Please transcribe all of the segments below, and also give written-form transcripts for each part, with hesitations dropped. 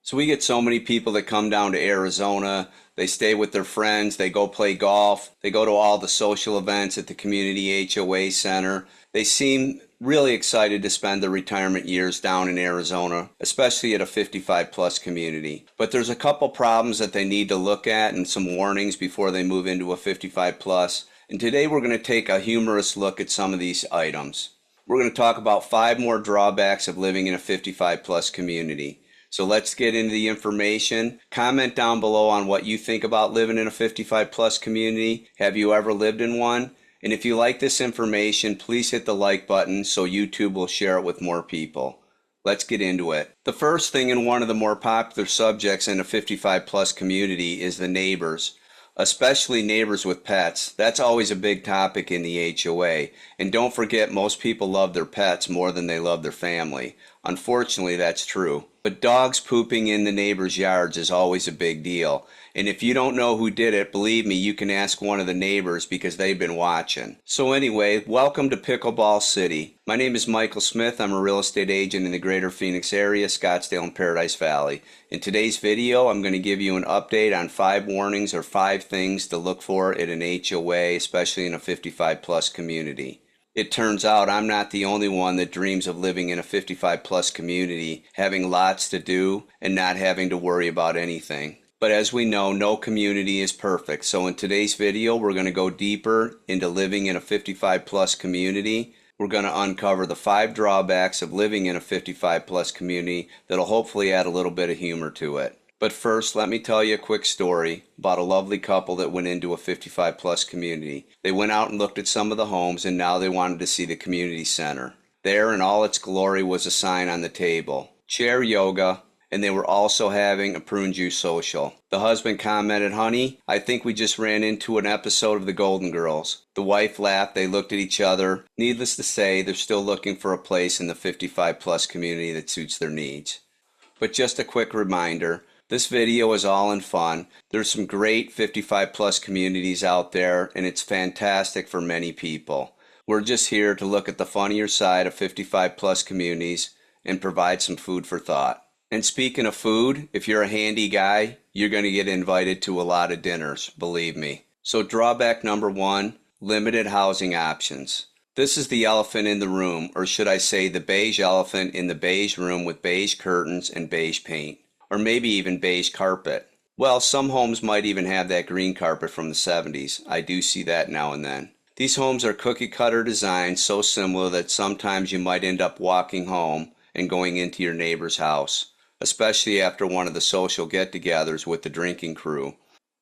So we get so many people that come down to Arizona. They stay with their friends. They go play golf. They go to all the social events at the community HOA center. They seem really excited to spend their retirement years down in Arizona, especially at a 55 plus community. But there's a couple problems that they need to look at and some warnings before they move into a 55 plus. And today we're going to take a humorous look at some of these items. We're going to talk about 5 more drawbacks of living in a 55 plus community. So let's get into the information. Comment down below on what you think about living in a 55 plus community. Have you ever lived in one? And if you like this information, please hit the like button so YouTube will share it with more people. Let's get into it. The first thing, and one of the more popular subjects in a 55 plus community, is the neighbors. Especially neighbors with pets. That's always a big topic in the HOA. And don't forget, most people love their pets more than they love their family. Unfortunately, that's true. But dogs pooping in the neighbors' yards is always a big deal. And if you don't know who did it, believe me, you can ask one of the neighbors because they've been watching. So anyway, welcome to Pickleball City. My name is Michael Smith. I'm a real estate agent in the greater Phoenix area, Scottsdale and Paradise Valley. In today's video, I'm going to give you an update on 5 warnings or 5 things to look for at an HOA, especially in a 55 plus community. It turns out I'm not the only one that dreams of living in a 55 plus community, having lots to do and not having to worry about anything. But as we know, no community is perfect. So in today's video, we're going to go deeper into living in a 55 plus community. We're going to uncover the 5 drawbacks of living in a 55 plus community that'll hopefully add a little bit of humor to it. But first, let me tell you a quick story about a lovely couple that went into a 55 plus community. They went out and looked at some of the homes, and now they wanted to see the community center. There in all its glory was a sign on the table: chair yoga, and they were also having a prune juice social. The husband commented, "Honey, I think we just ran into an episode of the Golden Girls." The wife laughed. They looked at each other. Needless to say, they're still looking for a place in the 55 plus community that suits their needs. But just a quick reminder, this video is all in fun. There's some great 55 plus communities out there, and it's fantastic for many people. We're just here to look at the funnier side of 55 plus communities and provide some food for thought. And speaking of food, if you're a handy guy, you're going to get invited to a lot of dinners, believe me. So drawback number 1, limited housing options. This is the elephant in the room, or should I say the beige elephant in the beige room with beige curtains and beige paint. Or maybe even beige carpet. Well, some homes might even have that green carpet from the 70s. I do see that now and then. These homes are cookie cutter designs, so similar that sometimes you might end up walking home and going into your neighbor's house, especially after one of the social get-togethers with the drinking crew.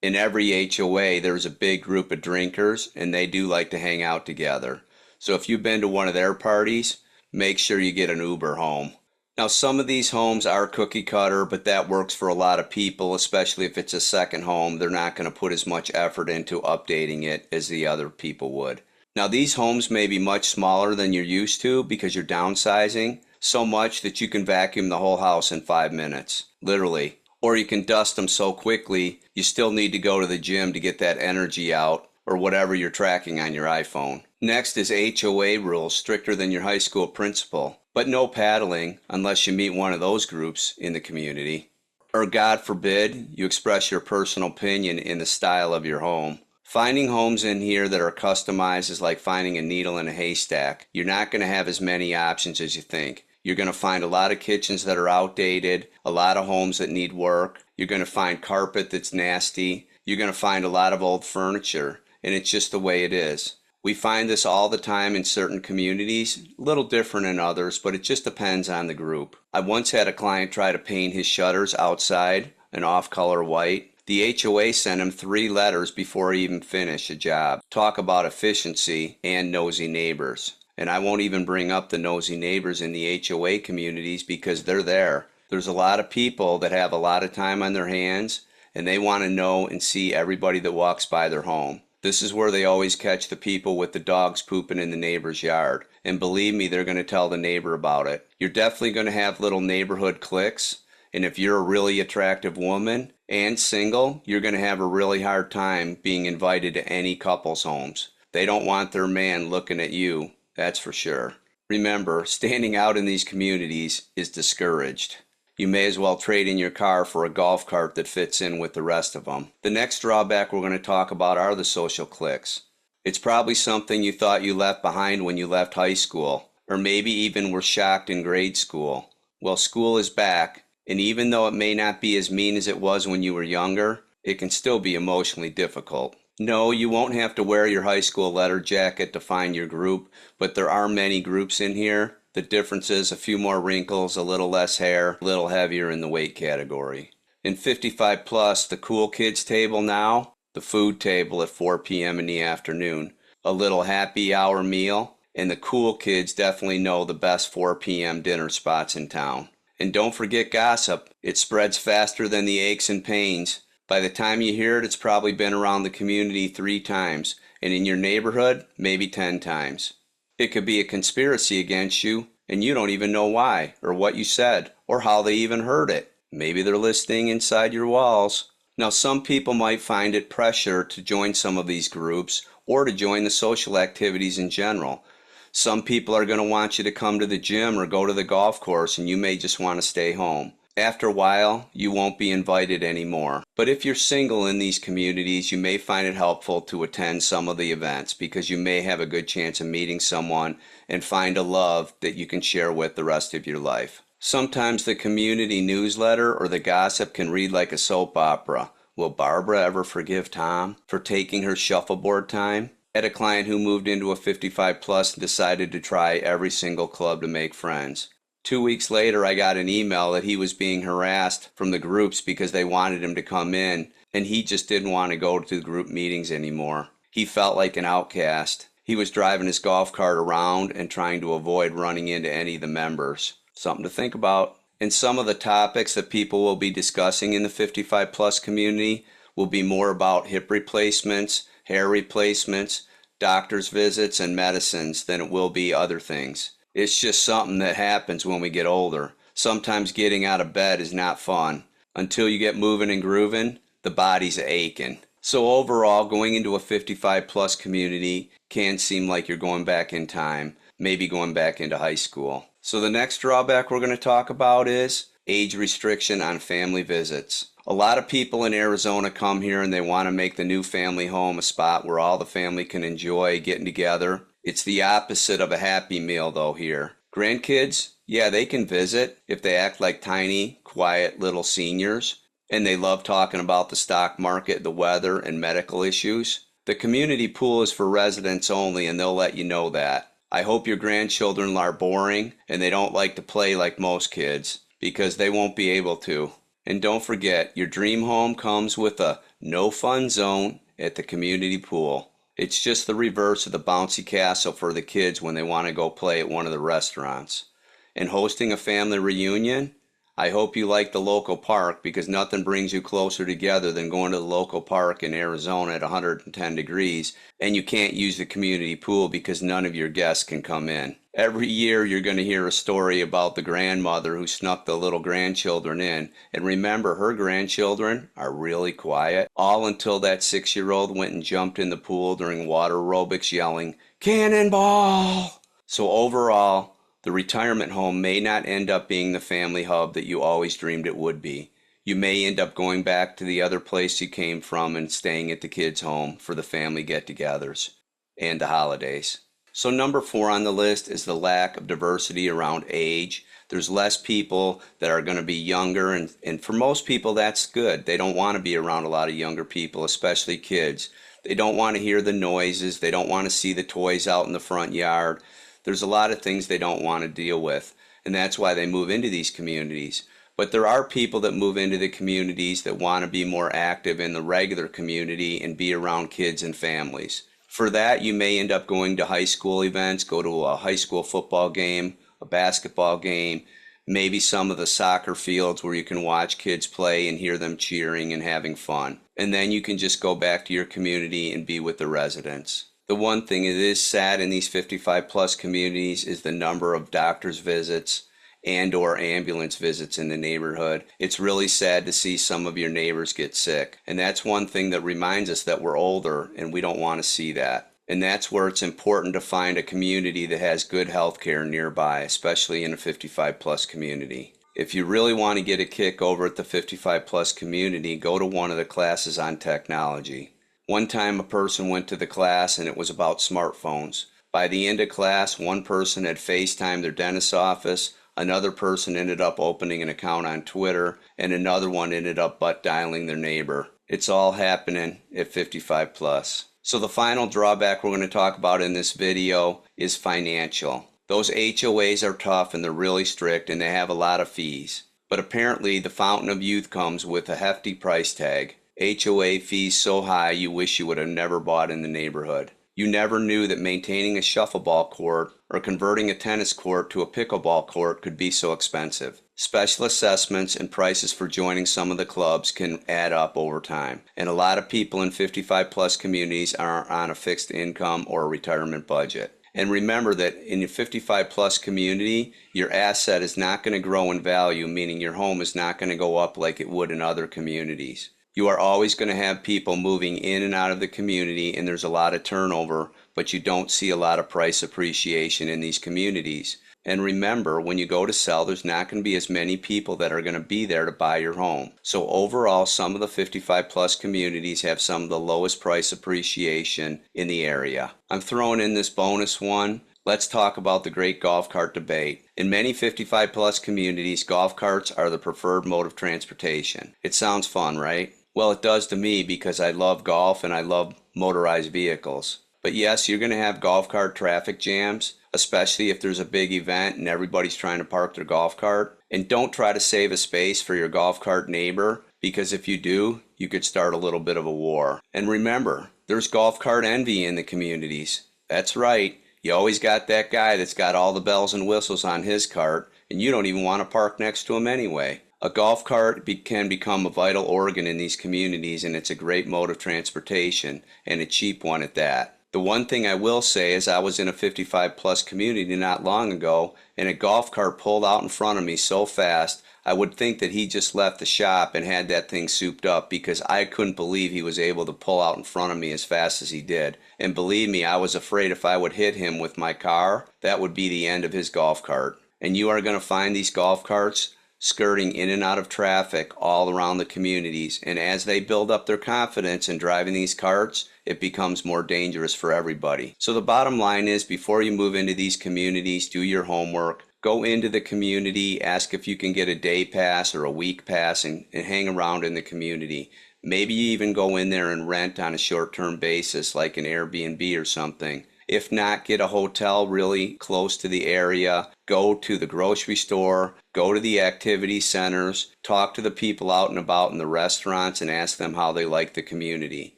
In every HOA, there's a big group of drinkers, and they do like to hang out together. So if you've been to one of their parties, make sure you get an Uber home. Now, some of these homes are cookie cutter, but that works for a lot of people, especially if it's a second home. They're not going to put as much effort into updating it as the other people would. Now, these homes may be much smaller than you're used to because you're downsizing so much that you can vacuum the whole house in 5 minutes, literally. Or you can dust them so quickly you still need to go to the gym to get that energy out, or whatever you're tracking on your iPhone. Next is HOA rules, stricter than your high school principal. But no paddling unless you meet one of those groups in the community. Or God forbid, you express your personal opinion in the style of your home. Finding homes in here that are customized is like finding a needle in a haystack. You're not going to have as many options as you think. You're going to find a lot of kitchens that are outdated, a lot of homes that need work. You're going to find carpet that's nasty. You're going to find a lot of old furniture, and it's just the way it is. We find this all the time in certain communities, a little different in others, but it just depends on the group. I once had a client try to paint his shutters outside an off-color white. The HOA sent him 3 letters before he even finished a job. Talk about efficiency and nosy neighbors. And I won't even bring up the nosy neighbors in the HOA communities because they're there. There's a lot of people that have a lot of time on their hands, and they want to know and see everybody that walks by their home. This is where they always catch the people with the dogs pooping in the neighbor's yard. And believe me, they're going to tell the neighbor about it. You're definitely going to have little neighborhood cliques. And if you're a really attractive woman and single, you're going to have a really hard time being invited to any couple's homes. They don't want their man looking at you, that's for sure. Remember, standing out in these communities is discouraged. You may as well trade in your car for a golf cart that fits in with the rest of them. The next drawback we're going to talk about are the social cliques. It's probably something you thought you left behind when you left high school, or maybe even were shocked in grade school. Well, school is back, and even though it may not be as mean as it was when you were younger, it can still be emotionally difficult. No, you won't have to wear your high school letter jacket to find your group, but there are many groups in here. The difference is a few more wrinkles, a little less hair, a little heavier in the weight category. In 55 plus, the cool kids table now, the food table at 4 p.m. in the afternoon, a little happy hour meal, and the cool kids definitely know the best 4 p.m. dinner spots in town. And don't forget gossip. It spreads faster than the aches and pains. By the time you hear it, it's probably been around the community 3 times, and in your neighborhood, maybe 10 times. It could be a conspiracy against you, and you don't even know why, or what you said, or how they even heard it. Maybe they're listening inside your walls. Now, some people might find it pressure to join some of these groups, or to join the social activities in general. Some people are going to want you to come to the gym or go to the golf course, and you may just want to stay home. After a while, you won't be invited anymore. But if you're single in these communities, you may find it helpful to attend some of the events because you may have a good chance of meeting someone and find a love that you can share with the rest of your life. Sometimes the community newsletter or the gossip can read like a soap opera. Will Barbara ever forgive Tom for taking her shuffleboard time? I had a client who moved into a 55 plus and decided to try every single club to make friends. 2 weeks later, I got an email that he was being harassed from the groups because they wanted him to come in, and he just didn't want to go to the group meetings anymore. He felt like an outcast. He was driving his golf cart around and trying to avoid running into any of the members. Something to think about. And some of the topics that people will be discussing in the 55 plus community will be more about hip replacements, hair replacements, doctor's visits, and medicines than it will be other things. It's just something that happens when we get older. Sometimes getting out of bed is not fun. Until you get moving and grooving, the body's aching. So overall, going into a 55 plus community can seem like you're going back in time, maybe going back into high school. So the next drawback we're going to talk about is age restriction on family visits. A lot of people in Arizona come here and they want to make the new family home a spot where all the family can enjoy getting together. It's the opposite of a happy meal though here. Grandkids, yeah, they can visit if they act like tiny, quiet little seniors, and they love talking about the stock market, the weather, and medical issues. The community pool is for residents only, and they'll let you know that. I hope your grandchildren are boring and they don't like to play like most kids, because they won't be able to. And don't forget, your dream home comes with a no fun zone at the community pool. It's just the reverse of the bouncy castle for the kids when they want to go play at one of the restaurants. And hosting a family reunion, I hope you like the local park, because nothing brings you closer together than going to the local park in Arizona at 110 degrees, and you can't use the community pool because none of your guests can come in. Every year you're going to hear a story about the grandmother who snuck the little grandchildren in, and remember, her grandchildren are really quiet, all until that 6-year-old went and jumped in the pool during water aerobics yelling, "Cannonball!" So overall, the retirement home may not end up being the family hub that you always dreamed it would be. You may end up going back to the other place you came from and staying at the kids' home for the family get-togethers and the holidays. So number 4 on the list is the lack of diversity around age. There's less people that are going to be younger, and for most people that's good. They don't want to be around a lot of younger people, especially kids. They don't want to hear the noises. They don't want to see the toys out in the front yard. There's a lot of things they don't want to deal with, and that's why they move into these communities. But there are people that move into the communities that want to be more active in the regular community and be around kids and families. For that, you may end up going to high school events, go to a high school football game, a basketball game, maybe some of the soccer fields where you can watch kids play and hear them cheering and having fun. And then you can just go back to your community and be with the residents. The one thing that is sad in these 55 plus communities is the number of doctor's visits and or ambulance visits in the neighborhood. It's really sad to see some of your neighbors get sick. And that's one thing that reminds us that we're older and we don't want to see that. And that's where it's important to find a community that has good health care nearby, especially in a 55 plus community. If you really want to get a kick over at the 55 plus community, go to one of the classes on technology. One time a person went to the class and it was about smartphones. By the end of class, one person had FaceTimed their dentist's office, another person ended up opening an account on Twitter, and another one ended up butt dialing their neighbor. It's all happening at 55 plus. So the final drawback we're going to talk about in this video is financial. Those HOAs are tough and they're really strict and they have a lot of fees. But apparently the Fountain of Youth comes with a hefty price tag. HOA fees so high you wish you would have never bought in the neighborhood. You never knew that maintaining a shuffleball court or converting a tennis court to a pickleball court could be so expensive. Special assessments and prices for joining some of the clubs can add up over time. And a lot of people in 55 plus communities are on a fixed income or a retirement budget. And remember that in your 55 plus community, your asset is not going to grow in value, meaning your home is not going to go up like it would in other communities. You are always going to have people moving in and out of the community, and there's a lot of turnover, but you don't see a lot of price appreciation in these communities. And remember, when you go to sell, there's not going to be as many people that are going to be there to buy your home. So overall, some of the 55 plus communities have some of the lowest price appreciation in the area. I'm throwing in this bonus one. Let's talk about the great golf cart debate. In many 55 plus communities, golf carts are the preferred mode of transportation. It sounds fun, right? Well, it does to me because I love golf and I love motorized vehicles. But yes, you're going to have golf cart traffic jams, especially if there's a big event and everybody's trying to park their golf cart. And don't try to save a space for your golf cart neighbor, because if you do, you could start a little bit of a war. And remember, there's golf cart envy in the communities. That's right. You always got that guy that's got all the bells and whistles on his cart, and you don't even want to park next to him anyway. A golf cart can become a vital organ in these communities, and it's a great mode of transportation, and a cheap one at that. The one thing I will say is I was in a 55 plus community not long ago, and a golf cart pulled out in front of me so fast I would think that he just left the shop and had that thing souped up, because I couldn't believe he was able to pull out in front of me as fast as he did. And believe me, I was afraid if I would hit him with my car, that would be the end of his golf cart. And you are going to find these golf carts skirting in and out of traffic all around the communities, and as they build up their confidence in driving these carts, it becomes more dangerous for everybody. So the bottom line is, before you move into these communities, do your homework. Go into the community, ask if you can get a day pass or a week pass, and hang around in the community. Maybe you even go in there and rent on a short-term basis, like an Airbnb or something. If not, get a hotel really close to the area, go to the grocery store, go to the activity centers, talk to the people out and about in the restaurants and ask them how they like the community.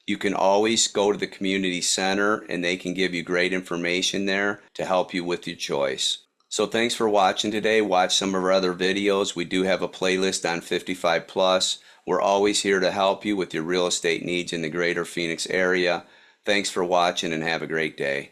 You can always go to the community center and they can give you great information there to help you with your choice. So thanks for watching today. Watch some of our other videos. We do have a playlist on 55 plus. We're always here to help you with your real estate needs in the greater Phoenix area. Thanks for watching and have a great day.